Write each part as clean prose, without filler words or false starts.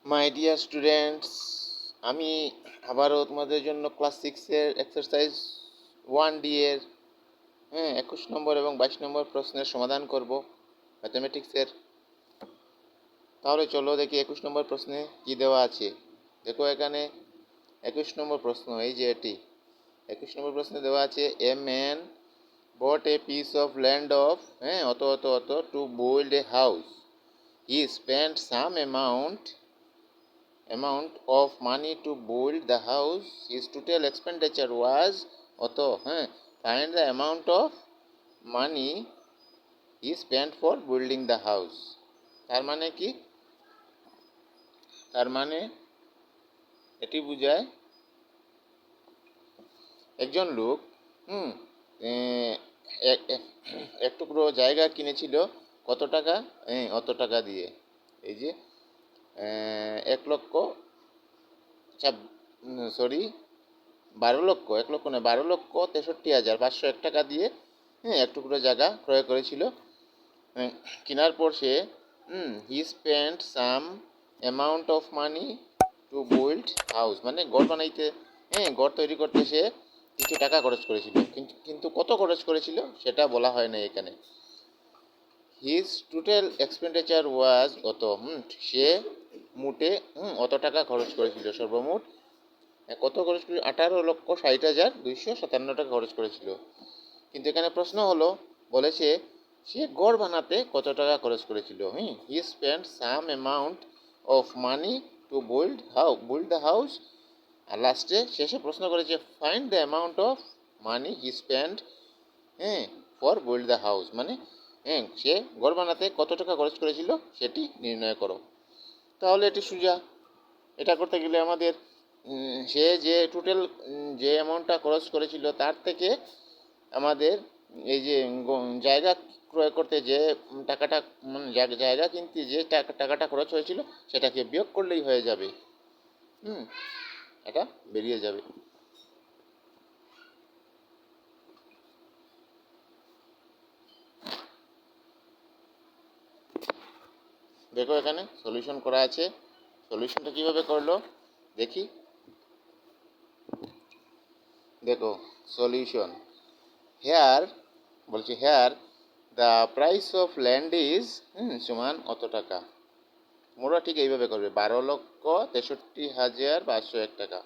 My dear students, আমি আবারও তোমাদের জন্য ক্লাস সিক্সের এক্সারসাইজ 1D এর 21 নম্বর এবং 22 নম্বর প্রশ্নের সমাধান করব ম্যাথামেটিক্সের। তাহলে চলো দেখি 21 নম্বর প্রশ্নে কি দেওয়া আছে। দেখো এখানে 21 নম্বর প্রশ্ন, এই যে এটি 21 নম্বর প্রশ্নে দেওয়া আছে, a man bought a piece of land of অত অত অত two build a house. He spent some amount of money to build the house. His total expenditure was অত find the amount of money he spent for building the house. তার মানে কি? তার মানে এটি বোঝায় একজন লোক এক টুকরো জায়গা কিনেছিল কত টাকা? অত টাকা দিয়ে। এই যে 12,63,501 টাকা দিয়ে এক টুকরো জায়গা ক্রয় করেছিল। কেনার পর সে he spend some amount of money to build house, মানে ঘর বানাইতে, ঘর তৈরি করতে সে কিছু টাকা খরচ করেছিল, কিন্তু কত খরচ করেছিল সেটা বলা হয় না এখানে। হিজ টোটাল এক্সপেন্ডিচার ওয়াজ অত, সে মোটে অত টাকা খরচ করেছিল, সর্বমোট কত খরচ করেছিল? 18,60,257 টাকা খরচ করেছিল। কিন্তু এখানে প্রশ্ন হলো, বলেছে সে ঘর বানাতে কত টাকা খরচ করেছিল। He spend some amount of money to build the house. আর লাস্টে শেষে প্রশ্ন করেছে, find the amount of money he spend for build the house, মানে সে ঘর বানাতে কত টাকা খরচ করেছিল সেটি নির্ণয় করো। তাহলে এটি সোজা। এটা করতে গেলে আমাদের সে যে টোটাল যে অ্যামাউন্টটা খরচ করেছিল তার থেকে আমাদের এই যে জায়গা ক্রয় করতে যে টাকাটা, মানে জায়গা কিনতে যে টাকাটা খরচ হয়েছিল সেটাকে বিয়োগ করলেই হয়ে যাবে। এটা বেরিয়ে যাবে। দেখো এখানে সলিউশন করা আছে। সলিউশনটা কিভাবে করলো দেখি। দেখো সলিউশন, হেয়ার বলছি, here the price of land is সমান অত টাকা। মোরা ঠিক এইভাবে করবে, 12,63,501 টাকা।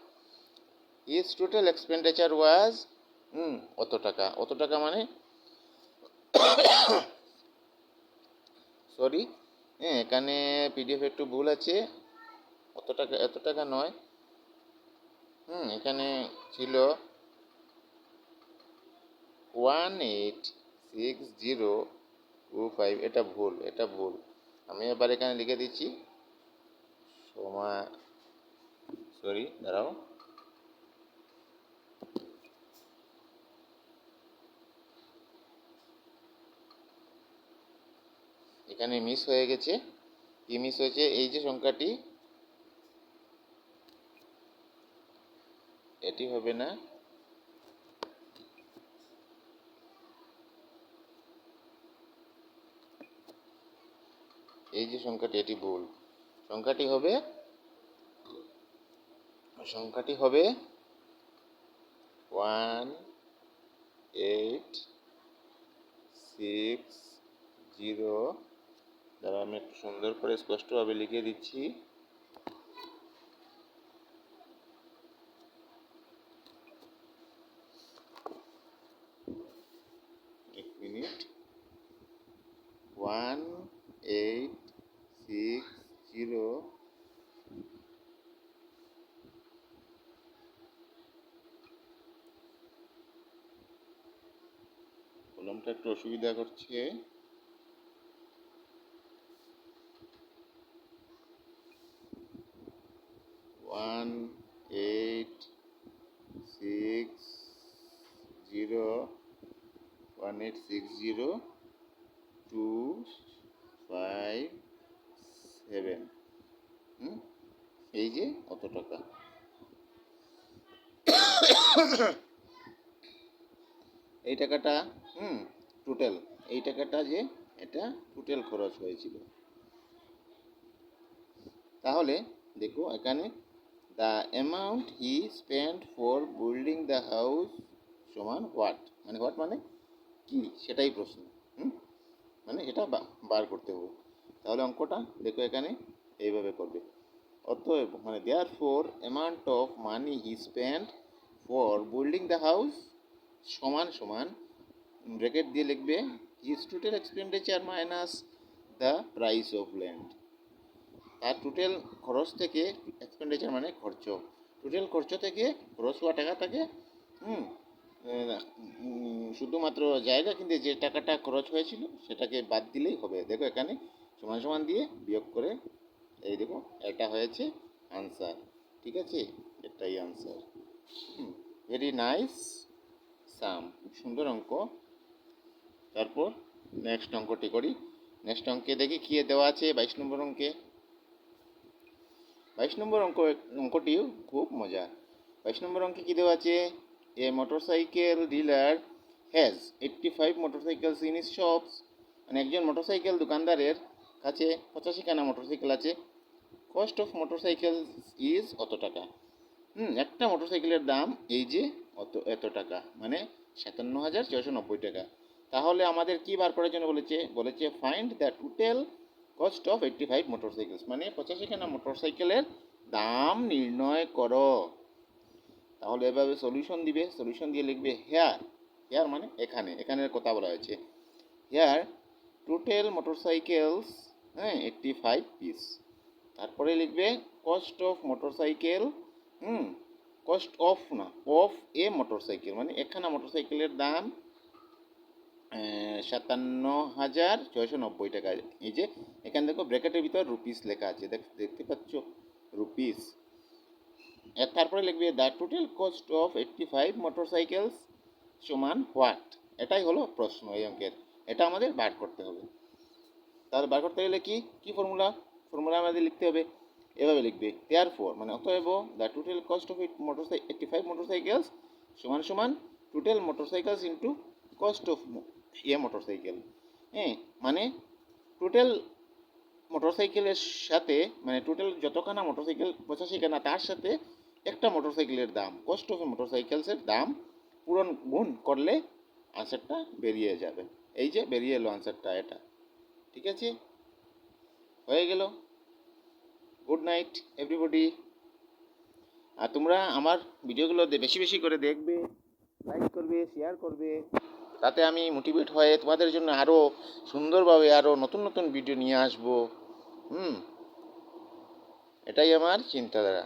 ইজ টোটাল এক্সপেন্ডিচার ওয়াজ অত টাকা। অত টাকা মানে সরি, এখানে পিডিএফ একটু ভুল আছে, অত টাকা এত টাকা নয়, এখানে ছিল 186025, এটা ভুল, এটা ভুল। আমি এবার এখানে লিখে দিচ্ছি দাঁড়াও, এখানে মিস হয়ে গেছে। কি মিস হয়েছে? এই যে সংখ্যাটি, এটি হবে না, এই যে সংখ্যাটি, এটি ভুল। সংখ্যাটি হবে 1860। দ্বারা আমি একটু সুন্দর করে স্পষ্টভাবে লিখে দিচ্ছি। এক মিনিট। 1860, কলমটা একটু অসুবিধা করছে। 1860,257, এই যে অত টাকা। এই টাকাটা টোটাল, এই টাকাটা যে এটা টোটাল খরচ হয়েছিল। তাহলে দেখো এখানে the amount he spend for building the house সমান হোয়াট, মানে হোয়াট মানে কি, সেটাই প্রশ্ন। মানে এটা বার করতে হবে। তাহলে অঙ্কটা দেখো এখানে এইভাবে করবে। অতএব মানে there for amount of money he spend for building the house সমান সমান ব্র্যাকেট দিয়ে লিখবে his total expenditure minus the price of land. তার টোটাল খরচ থেকে, এক্সপেন্ডিচার মানে খরচ, টোটাল খরচ থেকে খরচ হওয়া টাকাটাকে শুধুমাত্র জায়গা কিনতে যে টাকাটা খরচ হয়েছিল সেটাকে বাদ দিলেই হবে। দেখো এখানে সমান সমান দিয়ে বিয়োগ করে এই দেখো এটা হয়েছে আনসার। ঠিক আছে, এটাই আনসার। ভেরি নাইস সাম, খুব সুন্দর অঙ্ক। তারপর নেক্সট অঙ্কটি করি। নেক্সট অঙ্কে দেখি কী দেওয়া আছে 22 নম্বর অঙ্কে। 22 নম্বর অঙ্কটিও খুব মজার। 22 নম্বর অঙ্কে কী দেওয়া আছে, a motorcycle dealer has 85 motorcycles in his shops, মানে একজন মোটরসাইকেল দোকানদারের কাছে 85খানা মোটরসাইকেল আছে। কস্ট অফ মোটরসাইকেল ইজ অত টাকা। একটা মোটরসাইকেলের দাম এই যে এত টাকা, মানে 57,690 টাকা। তাহলে আমাদের কি বার করার জন্য বলেছে find the total cost of 85 মোটরসাইকেলস, মানে 85খানা মোটরসাইকেলের দাম নির্ণয় করো। তাহলে এভাবে সলিউশন দিবে, সলিউশন দিয়ে লিখবে হেয়ার, হেয়ার মানে এখানের কথা বলা হয়েছে। Here total motorcycles 85 piece. তারপরে লিখবে cost of motorcycle, cost of না, অফ এ মোটরসাইকেল, মানে একখানা মোটরসাইকেলের দাম 57,690 টাকা। এই যে এখানে দেখো ব্র্যাকেটের ভিতর রুপিস লেখা আছে, দেখতে পাচ্ছ রুপিস। তারপরে লিখবে the total cost of 85 motorcycles সমান হোয়াট। এটাই হলো প্রশ্ন এই অঙ্কের, এটা আমাদের বার করতে হবে। তাহলে বার করতে গেলে কি ফর্মুলা আমাদের লিখতে হবে, এভাবে লিখবে দেয়ারফর, মানে অতএব the total cost of 85 motorcycles সমান সমান total motorcycles into cost of a motorcycle. মানে টোটাল মোটরসাইকেলের সাথে, মানে টোটাল যতখানা মোটরসাইকেল 85খানা, তার সাথে একটা মোটরসাইকেলের দাম, কস্ট অফ মোটরসাইকেলসের দাম পূরণ গুণ করলে আনসারটা বেরিয়ে যাবে। এই যে বেরিয়ে এলো আনসারটা, এটা ঠিক আছে, হয়ে গেল। Good night everybody. আর তোমরা আমার ভিডিওগুলো বেশি বেশি করে দেখবে, লাইক করবে, শেয়ার করবে, তাতে আমি মোটিভেট হয়ে তোমাদের জন্য আরও সুন্দরভাবে আরও নতুন নতুন ভিডিও নিয়ে আসবো। এটাই আমার চিন্তাধারা।